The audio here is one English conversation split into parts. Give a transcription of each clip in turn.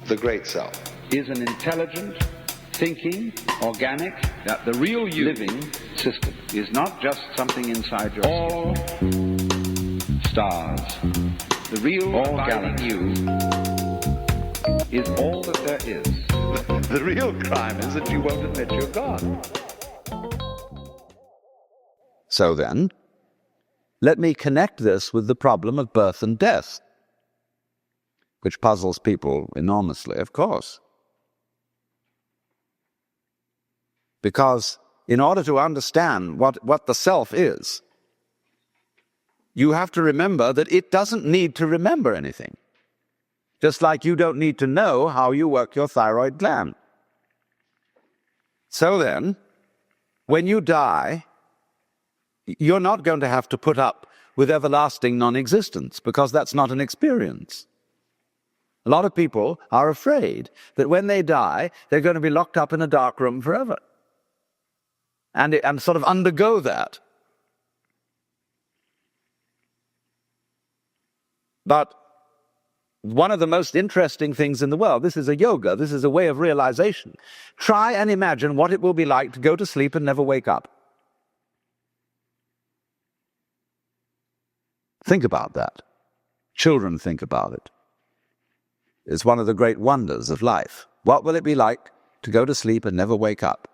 the great self, is an intelligent, thinking, organic, the real you living system is not just something inside your all stars. The real all galaxy you is all that there is. The real crime is that you won't admit you're God. So then, let me connect this with the problem of birth and death, which puzzles people enormously, of course. Because in order to understand what the self is, you have to remember that it doesn't need to remember anything. Just like you don't need to know how you work your thyroid gland. So then, when you die, you're not going to have to put up with everlasting non-existence, because that's not an experience. A lot of people are afraid that when they die, they're going to be locked up in a dark room forever. And sort of undergo that. But one of the most interesting things in the world, this is a yoga, this is a way of realization. Try and imagine what it will be like to go to sleep and never wake up. Think about that. Children think about it. It's one of the great wonders of life. What will it be like to go to sleep and never wake up?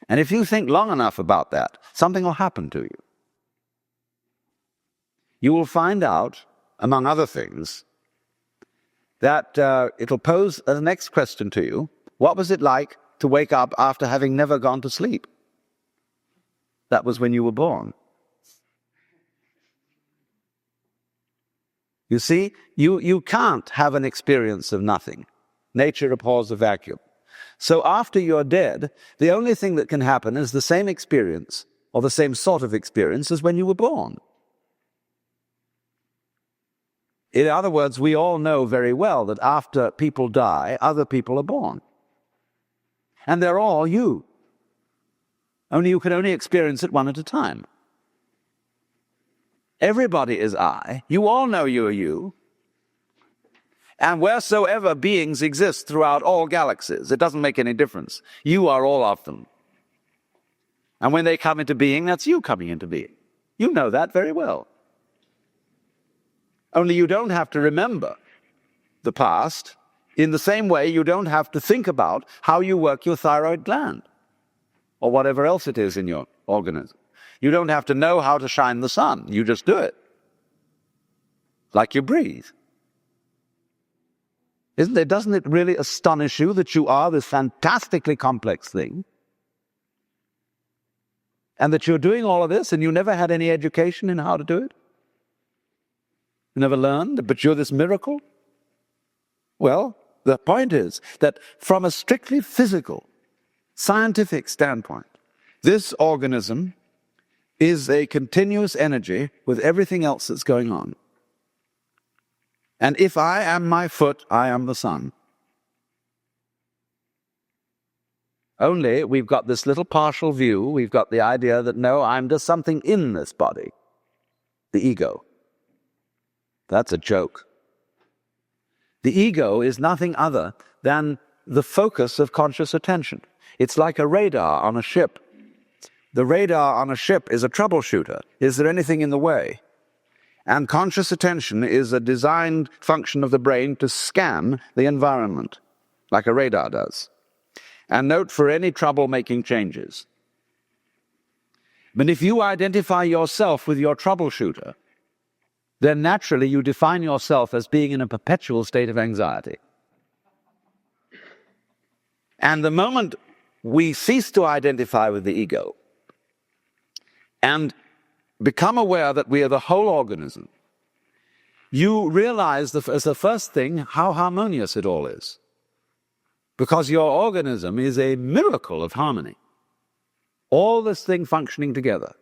And if you think long enough about that, something will happen to you. You will find out, among other things, that it'll pose the next question to you. What was it like to wake up after having never gone to sleep? That was when you were born. You see, you can't have an experience of nothing. Nature abhors a vacuum. So after you're dead, the only thing that can happen is the same experience, or the same sort of experience, as when you were born. In other words, we all know very well that after people die, other people are born. And they're all you. Only you can only experience it one at a time. Everybody is I. You all know you are you. And wheresoever beings exist throughout all galaxies, it doesn't make any difference. You are all of them. And when they come into being, that's you coming into being. You know that very well. Only you don't have to remember the past. In the same way, you don't have to think about how you work your thyroid gland or whatever else it is in your organism. You don't have to know how to shine the sun. You just do it. Like you breathe. Doesn't it really astonish you that you are this fantastically complex thing? And that you're doing all of this and you never had any education in how to do it? You never learned, but you're this miracle? Well, the point is that from a strictly physical, scientific standpoint, this organism is a continuous energy with everything else that's going on. And if I am my foot, I am the sun. Only we've got this little partial view. We've got the idea that, no, I'm just something in this body. The ego. That's a joke. The ego is nothing other than the focus of conscious attention. It's like a radar on a ship. The radar on a ship is a troubleshooter. Is there anything in the way? And conscious attention is a designed function of the brain to scan the environment, like a radar does, and note for any trouble-making changes. But if you identify yourself with your troubleshooter, then naturally you define yourself as being in a perpetual state of anxiety. And the moment we cease to identify with the ego and become aware that we are the whole organism, you realize as the first thing how harmonious it all is. Because your organism is a miracle of harmony. All this thing functioning together.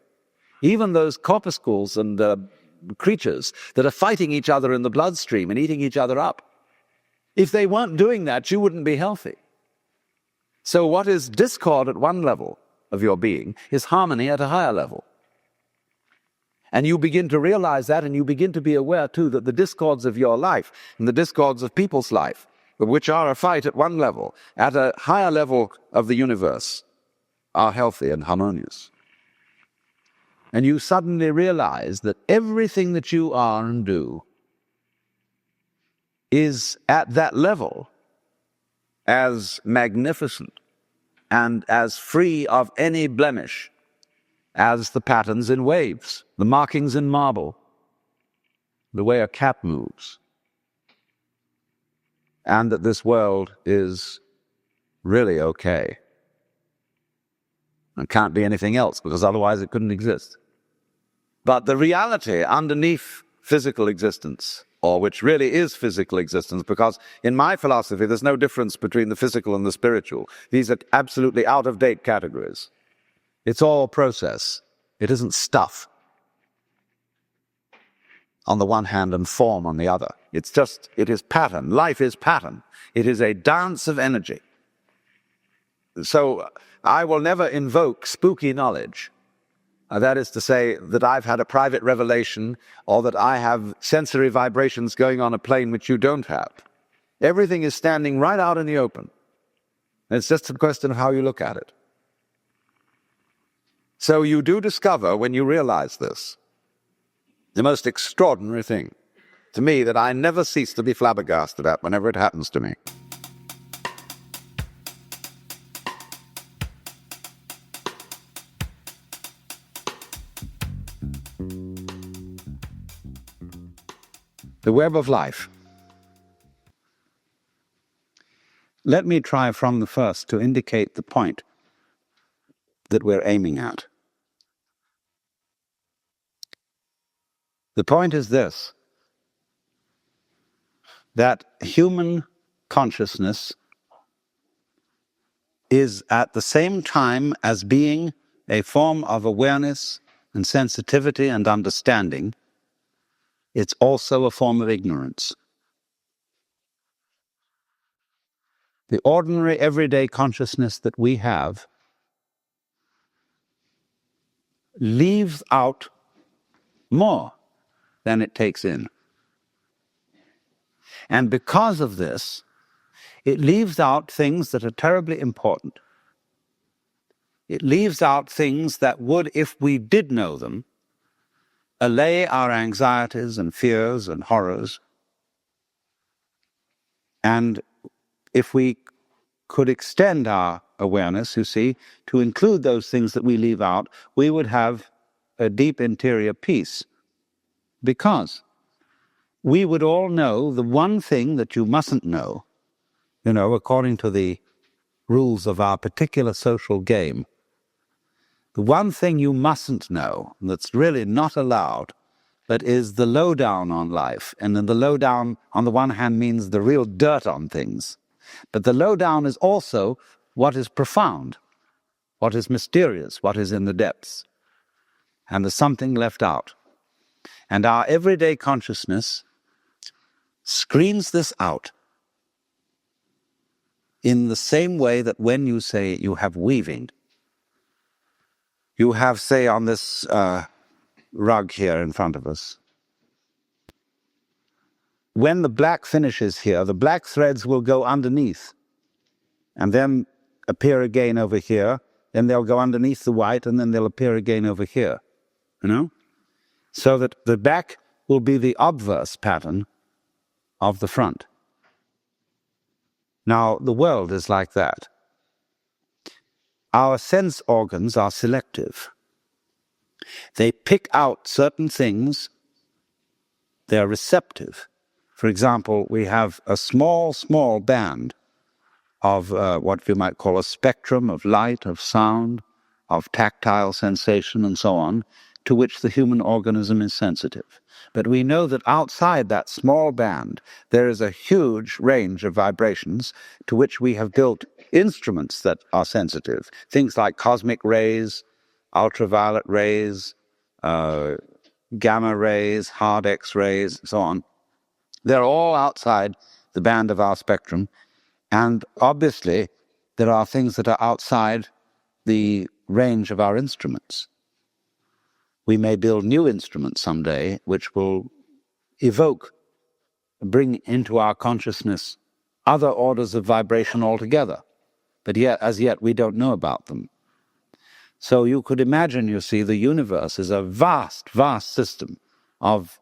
Even those corpuscles and creatures that are fighting each other in the bloodstream and eating each other up. If they weren't doing that, you wouldn't be healthy. So what is discord at one level of your being is harmony at a higher level. And you begin to realize that, and you begin to be aware, too, that the discords of your life and the discords of people's life, which are a fight at one level, at a higher level of the universe, are healthy and harmonious. And you suddenly realize that everything that you are and do is at that level as magnificent and as free of any blemish as the patterns in waves, the markings in marble, the way a cat moves. And that this world is really okay and can't be anything else, because otherwise it couldn't exist. But the reality underneath physical existence, or which really is physical existence, because in my philosophy there's no difference between the physical and the spiritual. These are absolutely out-of-date categories. It's all process. It isn't stuff on the one hand and form on the other. It is pattern. Life is pattern. It is a dance of energy. So I will never invoke spooky knowledge. That is to say that I've had a private revelation or that I have sensory vibrations going on a plane which you don't have. Everything is standing right out in the open. It's just a question of how you look at it. So you do discover, when you realize this, the most extraordinary thing to me that I never cease to be flabbergasted at whenever it happens to me. The web of life. Let me try from the first to indicate the point that we're aiming at. The point is this, that human consciousness is at the same time as being a form of awareness and sensitivity and understanding, it's also a form of ignorance. The ordinary, everyday consciousness that we have leaves out more than it takes in. And because of this, it leaves out things that are terribly important. It leaves out things that would, if we did know them, allay our anxieties and fears and horrors. And if we could extend our awareness, you see, to include those things that we leave out, we would have a deep interior peace. Because we would all know the one thing that you mustn't know, according to the rules of our particular social game. The one thing you mustn't know, that's really not allowed, but is the lowdown on life. And then the lowdown, on the one hand, means the real dirt on things. But the lowdown is also what is profound, what is mysterious, what is in the depths. And there's something left out. And our everyday consciousness screens this out in the same way that when you say you have weaving, you have, say, on this rug here in front of us, when the black finishes here, the black threads will go underneath and then appear again over here, then they'll go underneath the white and then they'll appear again over here, So that the back will be the obverse pattern of the front. Now, the world is like that. Our sense organs are selective. They pick out certain things. They're receptive. For example, we have a small, small band of what we might call a spectrum of light, of sound, of tactile sensation, and so on, to which the human organism is sensitive. But we know that outside that small band, there is a huge range of vibrations to which we have built instruments that are sensitive. Things like cosmic rays, ultraviolet rays, gamma rays, hard X-rays, and so on. They're all outside the band of our spectrum. And obviously, there are things that are outside the range of our instruments. We may build new instruments someday which will bring into our consciousness other orders of vibration altogether. But yet, as yet, we don't know about them. So you could imagine, you see, the universe is a vast, vast system of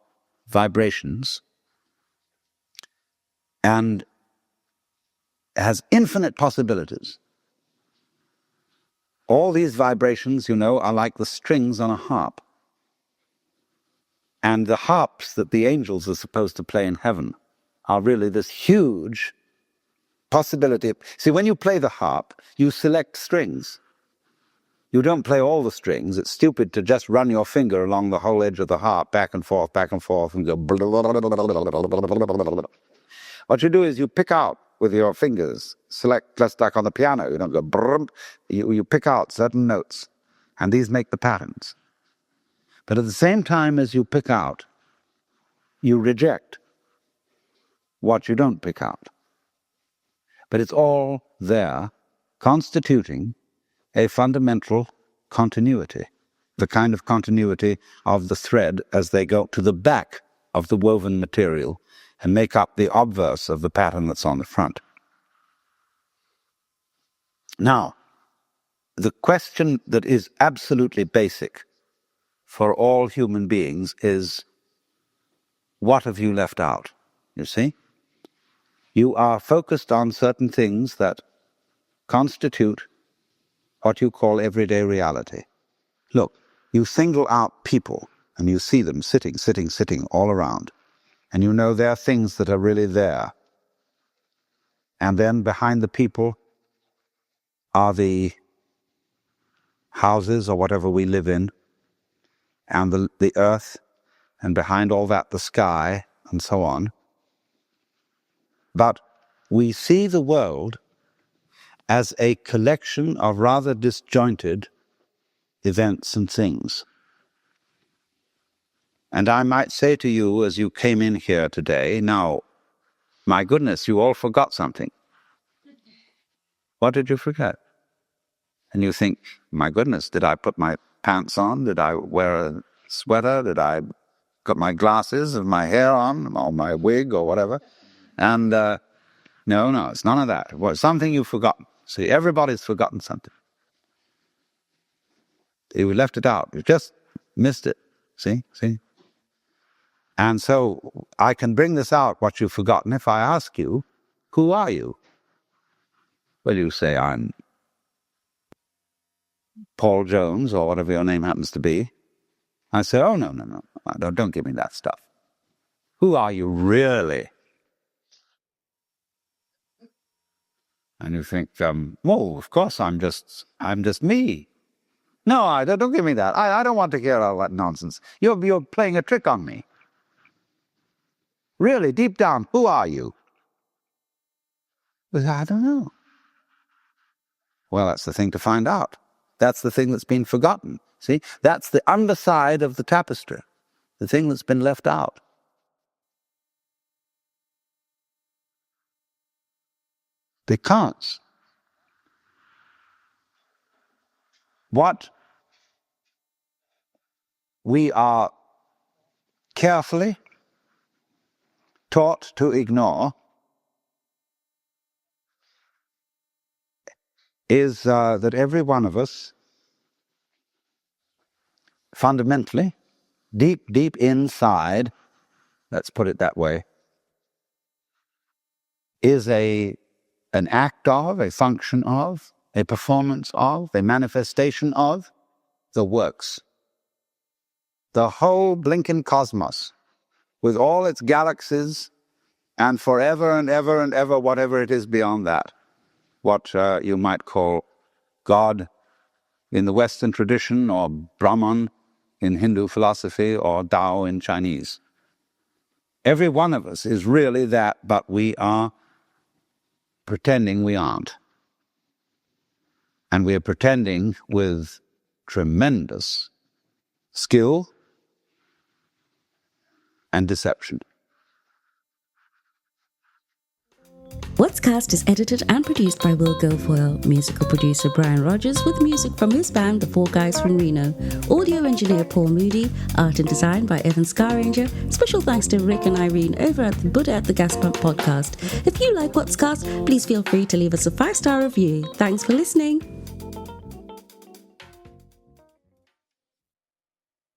vibrations and has infinite possibilities. All these vibrations, you know, are like the strings on a harp. And the harps that the angels are supposed to play in heaven are really this huge possibility. See, when you play the harp, you select strings. You don't play all the strings. It's stupid to just run your finger along the whole edge of the harp, back and forth, and go. What you do is you pick out with your fingers, select, just like on the piano. You don't go brum. You pick out certain notes, and these make the patterns. But at the same time as you pick out, you reject what you don't pick out. But it's all there, constituting a fundamental continuity, the kind of continuity of the thread as they go to the back of the woven material and make up the obverse of the pattern that's on the front. Now, the question that is absolutely basic for all human beings is, what have you left out? You see? You are focused on certain things that constitute what you call everyday reality. Look, you single out people, and you see them sitting all around, and you know there are things that are really there. And then behind the people are the houses or whatever we live in, and the earth, and behind all that the sky, and so on. But we see the world as a collection of rather disjointed events and things. And I might say to you as you came in here today, now, my goodness, you all forgot something. What did you forget? And you think, my goodness, did I put my pants on? Did I wear a sweater? Did I got my glasses and my hair on, or my wig or whatever? And no, it's none of that. It was something you've forgotten. See, everybody's forgotten something. You left it out. You just missed it. See? And so I can bring this out, what you've forgotten, if I ask you, who are you? Well, you say, I'm Paul Jones, or whatever your name happens to be. I say, oh, no. Don't give me that stuff. Who are you really? And you think, well, of course, I'm just me. No, don't give me that. I don't want to hear all that nonsense. You're playing a trick on me. Really, deep down, who are you? But I don't know. Well, that's the thing to find out. That's the thing that's been forgotten. See, that's the underside of the tapestry, the thing that's been left out. Because what we are carefully taught to ignore is that every one of us, fundamentally, deep inside, let's put it that way, is an act of, a function of, a performance of, a manifestation of the works. The whole blinking cosmos, with all its galaxies, and forever and ever and ever, whatever it is beyond that, what you might call God in the Western tradition, or Brahman in Hindu philosophy, or Tao in Chinese. Every one of us is really that, but we are pretending we aren't. And we are pretending with tremendous skill and deception. Wattscast is edited and produced by Will Guilfoyle, musical producer Brian Rogers, with music from his band, the Four Guys From Reno, audio engineer Paul Moody, art and design by Evan Skyranger. Special thanks to Rick and Irene over at the Buddha at the Gas Pump podcast. If you like Wattscast, please feel free to leave us a 5-star review. Thanks for listening.